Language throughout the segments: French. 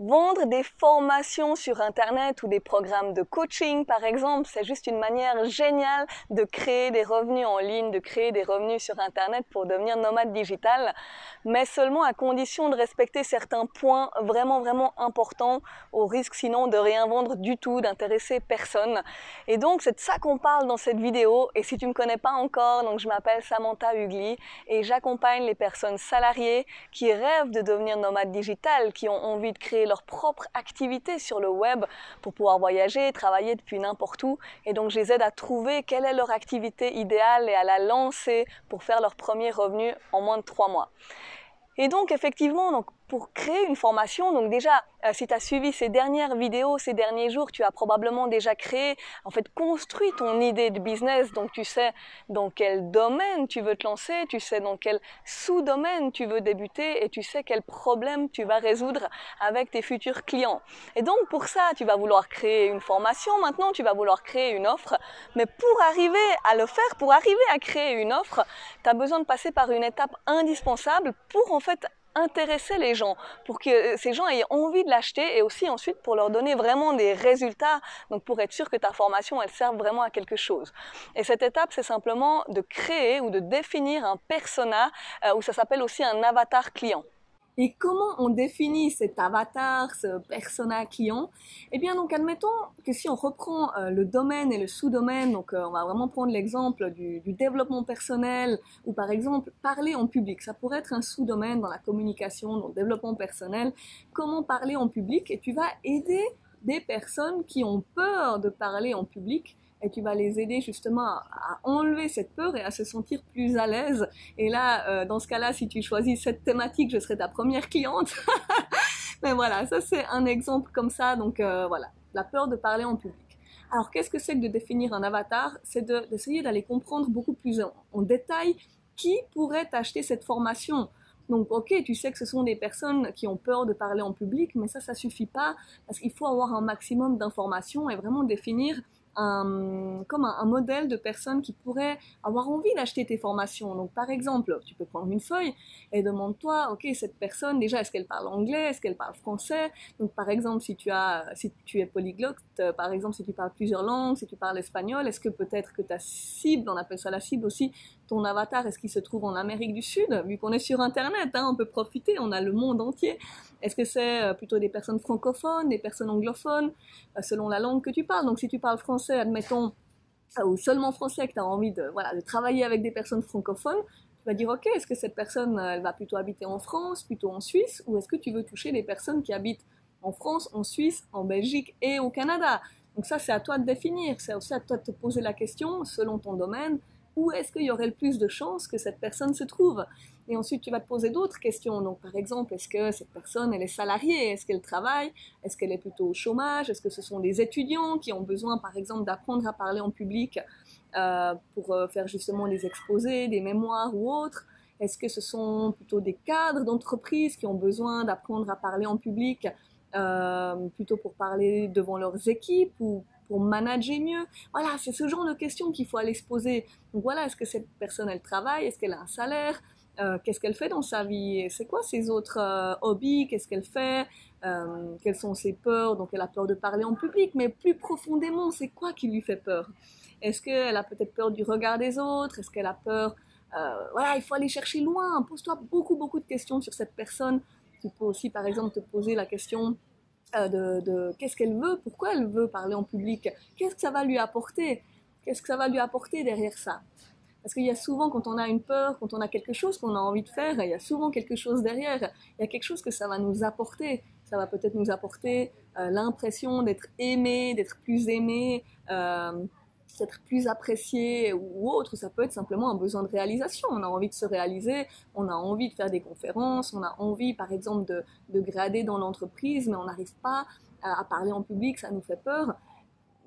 Vendre des formations sur Internet ou des programmes de coaching, par exemple, c'est juste une manière géniale de créer des revenus en ligne, de créer des revenus sur Internet pour devenir nomade digital, mais seulement à condition de respecter certains points vraiment importants, au risque sinon de rien vendre du tout, d'intéresser personne. Et donc, c'est de ça qu'on parle dans cette vidéo. Et si tu ne me connais pas encore, donc je m'appelle Samantha Ugli et j'accompagne les personnes salariées qui rêvent de devenir nomades digital, qui ont envie de créer leur propre activité sur le web pour pouvoir voyager, travailler depuis n'importe où. Et donc, je les aide à trouver quelle est leur activité idéale et à la lancer pour faire leur premier revenu en moins de 3 mois. Et donc, effectivement, pour créer une formation, donc déjà, si tu as suivi ces dernières vidéos, ces derniers jours, tu as probablement déjà créé, en fait, construit ton idée de business. Donc, tu sais dans quel domaine tu veux te lancer, tu sais dans quel sous-domaine tu veux débuter et tu sais quel problème tu vas résoudre avec tes futurs clients. Et donc, pour ça, tu vas vouloir créer une formation. Maintenant, tu vas vouloir créer une offre. Mais pour arriver à le faire, pour arriver à créer une offre, tu as besoin de passer par une étape indispensable pour, en fait, intéresser les gens, pour que ces gens aient envie de l'acheter et aussi ensuite pour leur donner vraiment des résultats, donc pour être sûr que ta formation elle serve vraiment à quelque chose. Et cette étape c'est simplement de créer ou de définir un persona ou ça s'appelle aussi un avatar client. Et comment on définit cet avatar, ce persona client? Eh bien, donc, admettons que si on reprend le domaine et le sous-domaine, donc on va vraiment prendre l'exemple du développement personnel ou par exemple parler en public. Ça pourrait être un sous-domaine dans la communication, dans le développement personnel. Comment parler en public? Et tu vas aider des personnes qui ont peur de parler en public et tu vas les aider justement à enlever cette peur et à se sentir plus à l'aise. Et là, dans ce cas-là, si tu choisis cette thématique, je serai ta première cliente. Mais voilà, ça c'est un exemple comme ça. Donc voilà, la peur de parler en public. Alors qu'est-ce que c'est que de définir un avatar? C'est d'essayer d'aller comprendre beaucoup plus en détail qui pourrait acheter cette formation. Donc, ok, tu sais que ce sont des personnes qui ont peur de parler en public, mais ça suffit pas parce qu'il faut avoir un maximum d'informations et vraiment définir comme un modèle de personnes qui pourraient avoir envie d'acheter tes formations. Donc, par exemple, tu peux prendre une feuille et demande-toi, ok, cette personne, déjà, est-ce qu'elle parle anglais, est-ce qu'elle parle français? Donc, par exemple, si tu es polyglotte, par exemple, si tu parles plusieurs langues, si tu parles espagnol, est-ce que peut-être que ta cible, on appelle ça la cible aussi, ton avatar, est-ce qu'il se trouve en Amérique du Sud? Vu qu'on est sur Internet, hein, on peut profiter, on a le monde entier. Est-ce que c'est plutôt des personnes francophones, des personnes anglophones, selon la langue que tu parles? Donc si tu parles français, admettons, ou seulement français, que tu as envie de travailler avec des personnes francophones, tu vas dire, ok, est-ce que cette personne, elle va plutôt habiter en France, plutôt en Suisse, ou est-ce que tu veux toucher des personnes qui habitent en France, en Suisse, en Belgique et au Canada? Donc ça, c'est à toi de définir, c'est aussi à toi de te poser la question, selon ton domaine, où est-ce qu'il y aurait le plus de chances que cette personne se trouve? Et ensuite, tu vas te poser d'autres questions. Donc, par exemple, est-ce que cette personne, elle est salariée? Est-ce qu'elle travaille? Est-ce qu'elle est plutôt au chômage? Est-ce que ce sont des étudiants qui ont besoin, par exemple, d'apprendre à parler en public pour faire justement des exposés, des mémoires ou autres? Est-ce que ce sont plutôt des cadres d'entreprise qui ont besoin d'apprendre à parler en public plutôt pour parler devant leurs équipes ou pour manager mieux? Voilà, c'est ce genre de questions qu'il faut aller se poser. Donc voilà, est-ce que cette personne, elle travaille? Est-ce qu'elle a un salaire? Qu'est-ce qu'elle fait dans sa vie? C'est quoi ses autres hobbies? Qu'est-ce qu'elle fait? Quelles sont ses peurs? Donc elle a peur de parler en public, mais plus profondément, c'est quoi qui lui fait peur? Est-ce qu'elle a peut-être peur du regard des autres? Est-ce qu'elle a peur voilà, il faut aller chercher loin. Pose-toi beaucoup de questions sur cette personne. Tu peux aussi, par exemple, te poser la question de qu'est-ce qu'elle veut, pourquoi elle veut parler en public, qu'est-ce que ça va lui apporter, qu'est-ce que ça va lui apporter derrière ça. Parce qu'il y a souvent, quand on a une peur, quand on a quelque chose qu'on a envie de faire, il y a souvent quelque chose derrière. Il y a quelque chose que ça va nous apporter. Ça va peut-être nous apporter l'impression d'être aimé, d'être plus aimé, d'être plus apprécié ou autre. Ça peut être simplement un besoin de réalisation. On a envie de se réaliser, on a envie de faire des conférences, on a envie, par exemple, de grader dans l'entreprise, mais on n'arrive pas à parler en public, ça nous fait peur.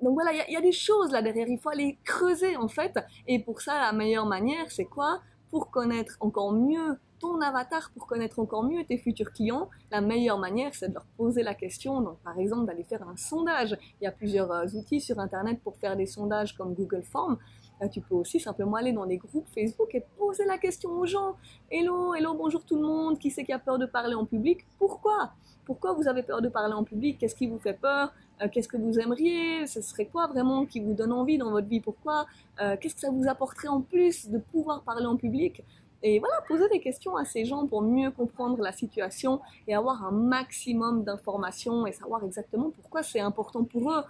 Donc voilà, il y a des choses là derrière, il faut aller creuser en fait. Et pour ça, la meilleure manière, c'est quoi? Pour connaître encore mieux ton avatar, pour connaître encore mieux tes futurs clients, la meilleure manière, c'est de leur poser la question. Donc par exemple, d'aller faire un sondage. Il y a plusieurs outils sur Internet pour faire des sondages comme Google Forms. Là, tu peux aussi simplement aller dans des groupes Facebook et poser la question aux gens. Hello, hello, bonjour tout le monde, qui c'est qui a peur de parler en public? Pourquoi? pourquoi vous avez peur de parler en public, qu'est-ce qui vous fait peur, qu'est-ce que vous aimeriez, ce serait quoi vraiment qui vous donne envie dans votre vie, pourquoi, qu'est-ce que ça vous apporterait en plus de pouvoir parler en public. Et voilà, poser des questions à ces gens pour mieux comprendre la situation et avoir un maximum d'informations et savoir exactement pourquoi c'est important pour eux.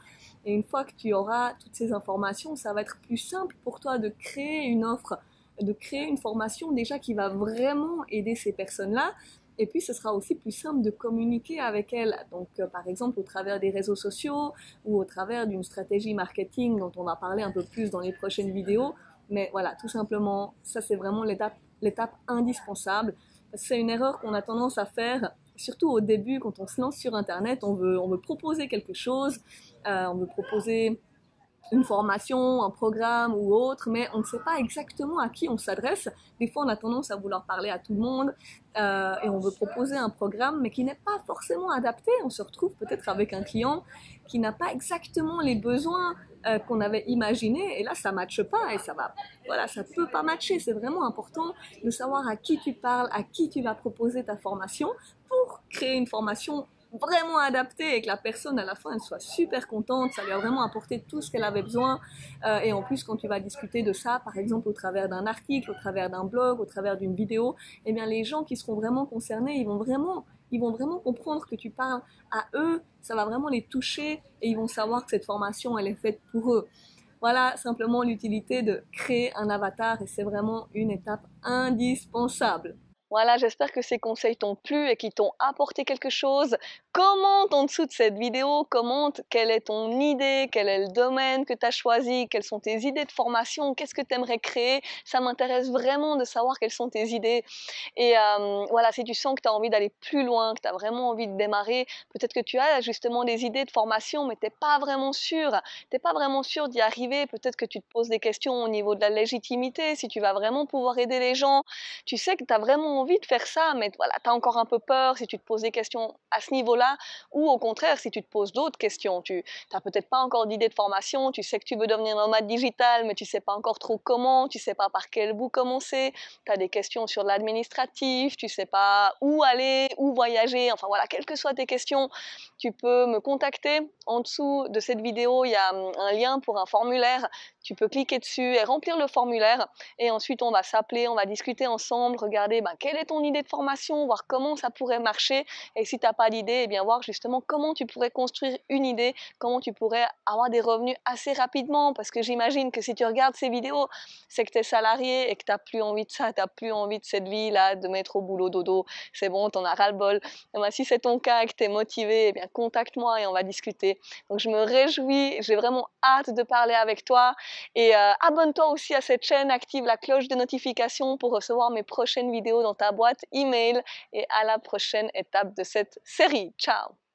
Et une fois que tu auras toutes ces informations, ça va être plus simple pour toi de créer une offre, de créer une formation déjà qui va vraiment aider ces personnes-là. Et puis, ce sera aussi plus simple de communiquer avec elles. Donc, par exemple, au travers des réseaux sociaux ou au travers d'une stratégie marketing dont on va parler un peu plus dans les prochaines vidéos. Mais voilà, tout simplement, ça c'est vraiment l'étape indispensable. C'est une erreur qu'on a tendance à faire, surtout au début quand on se lance sur Internet. On veut proposer quelque chose, on veut proposer une formation, un programme ou autre, mais on ne sait pas exactement à qui on s'adresse. Des fois, on a tendance à vouloir parler à tout le monde et on veut proposer un programme, mais qui n'est pas forcément adapté. On se retrouve peut-être avec un client qui n'a pas exactement les besoins qu'on avait imaginés, et là, ça ne matche pas et ça peut pas matcher. C'est vraiment important de savoir à qui tu parles, à qui tu vas proposer ta formation pour créer une formation vraiment adaptée et que la personne à la fin elle soit super contente, ça lui a vraiment apporté tout ce qu'elle avait besoin. Et en plus quand tu vas discuter de ça par exemple au travers d'un article, au travers d'un blog, au travers d'une vidéo, eh bien les gens qui seront vraiment concernés, ils vont vraiment comprendre que tu parles à eux, ça va vraiment les toucher et ils vont savoir que cette formation elle est faite pour eux. Voilà simplement l'utilité de créer un avatar et c'est vraiment une étape indispensable. Voilà, j'espère que ces conseils t'ont plu et qu'ils t'ont apporté quelque chose. Commente en dessous de cette vidéo, commente quelle est ton idée, quel est le domaine que tu as choisi, quelles sont tes idées de formation, qu'est-ce que tu aimerais créer. Ça m'intéresse vraiment de savoir quelles sont tes idées. Et voilà, si tu sens que tu as envie d'aller plus loin, que tu as vraiment envie de démarrer, peut-être que tu as justement des idées de formation, mais tu n'es pas vraiment sûr. Tu n'es pas vraiment sûr d'y arriver. Peut-être que tu te poses des questions au niveau de la légitimité, si tu vas vraiment pouvoir aider les gens. Tu sais que tu as vraiment envie de faire ça, mais voilà, tu as encore un peu peur si tu te poses des questions à ce niveau-là, ou au contraire, si tu te poses d'autres questions. Tu n'as peut-être pas encore d'idée de formation, tu sais que tu veux devenir nomade digital, mais tu ne sais pas encore trop comment, tu ne sais pas par quel bout commencer, tu as des questions sur l'administratif, tu ne sais pas où aller, où voyager, enfin voilà, quelles que soient tes questions, tu peux me contacter. En dessous de cette vidéo, il y a un lien pour un formulaire, tu peux cliquer dessus et remplir le formulaire, et ensuite on va s'appeler, on va discuter ensemble, regarder quelle est ton idée de formation, voir comment ça pourrait marcher, et si tu n'as pas d'idée, eh bien voir justement comment tu pourrais construire une idée, comment tu pourrais avoir des revenus assez rapidement, parce que j'imagine que si tu regardes ces vidéos, c'est que tu es salarié et que tu n'as plus envie de ça, tu n'as plus envie de cette vie-là, de mettre au boulot dodo, c'est bon, tu en as ras-le-bol. Et bien, si c'est ton cas et que tu es motivé, eh bien contacte-moi et on va discuter. Donc je me réjouis, j'ai vraiment hâte de parler avec toi, et abonne-toi aussi à cette chaîne, active la cloche de notification pour recevoir mes prochaines vidéos dans ta boîte email, et à la prochaine étape de cette série. Ciao!